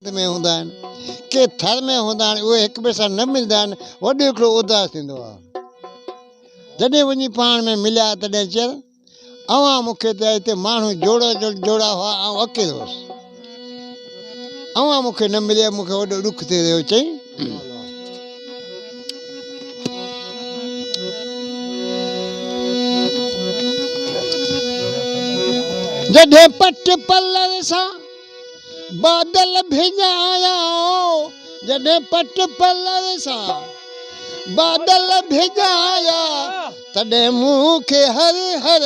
में हूंदा आहिनि के थर में हूंदा आहिनि उहे हिक ॿिए सां न मिलंदा आहिनि वॾो हिकिड़ो उदास थींदो आहे। जॾहिं वञी पाण में मिलिया तॾहिं चयो अवां मूंखे त हिते माण्हू जोड़ा हुआ ऐं अकेलो हुउसि, अवां मूंखे न मिलिया, मूंखे वॾो ॾुख थी रहियो। चई जॾहिं पट पलर सां बादल भिॼाया, जॾहिं पट पलर सां बादल भिॼाया, तॾहिं मूंखे हर हर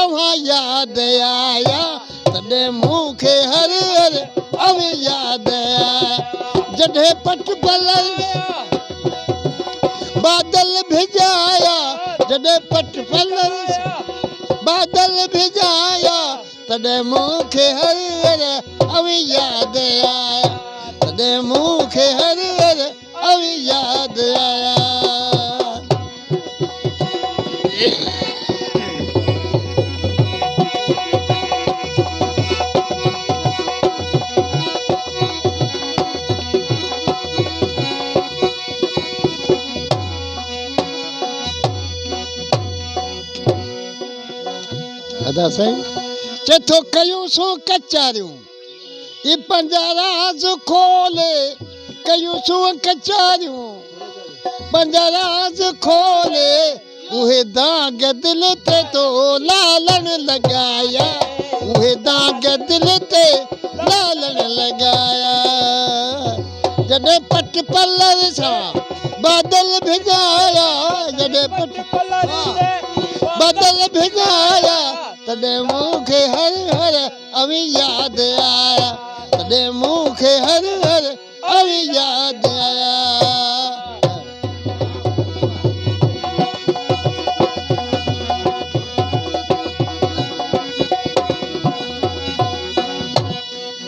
अवां यादि आया, तॾहिं मूंखे हर हर अवां यादि आया। जॾहिं पट पलर बादल भिॼाया, जॾहिं पट पलर बादल भिॼाया, तॾहिं मूंखे हर हर अवां यादि आया, तॾहिं मूंखे हर हर अवां यादि आया। अदा साईं चथो कयूं सो कचारियूं ई पंहिंजा राज खोले, कयूं सो कचारियूं पंहिंजा राज खोले, उहे दाग दिल ते तो लालण लॻाया, उहे दाग दिल ते लालण लॻाया। जॾहिं पट पलर सां बादल भिॼाया, जॾहिं पट बादल भिॼाया, तॾहिं मूंखे हर हर अवां यादि आया, तॾहिं मूंखे हर हर अवां यादि आया।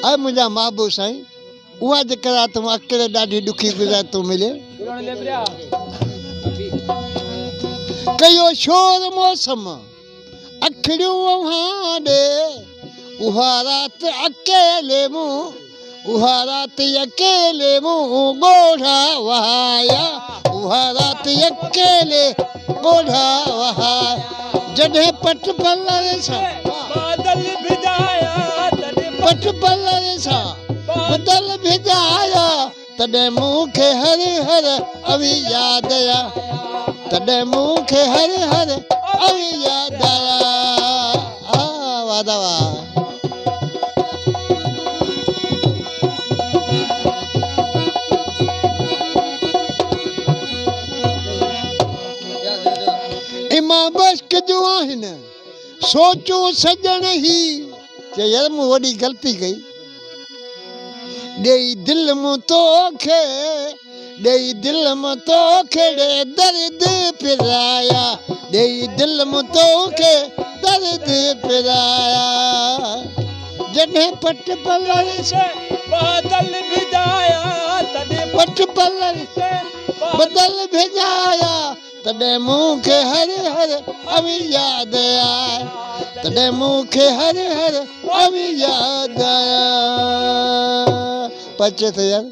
ऐं मुंहिंजा महबूब साईं उहा जेकर तूं अकेले ॾाढी ॾुखी गुज़ार तूं मिले, कयो शोर मौसम अखिड़ियूं अव्हां ॾे, उहा राति अकेले मूं, उहा राति अकेले मूं ॻोढ़ा वहाया, उहा राति अकेले ॻोढ़ा वहाया। जॾहिं पट पलर सां बादल भिॼाया, पट पलर सां बादल भिॼाया, तॾहिं मूंखे हर हर अवां यादि आया, तॾहिं मूंखे हर हर अवां यादि आया। वादा वाह। इमां बश्क जो आहिनि सोचूं सजण ही, चई यार मूं वॾी ग़लती कई, ॾेई दिलि मूं तोखे, ॾेई दिलि मूं तोखे दर्द पिराया, ॾेई दिलि मूं तोखे दर्द पिराया। जॾहिं पट पलर सां बादल भिॼाया, तॾहिं पट पलर बादल भिॼाया, तॾहिं मूंखे हर हर अवां यादि आया, तॾहिं मूंखे हर हर अवां यादि आया। पचे थो यार।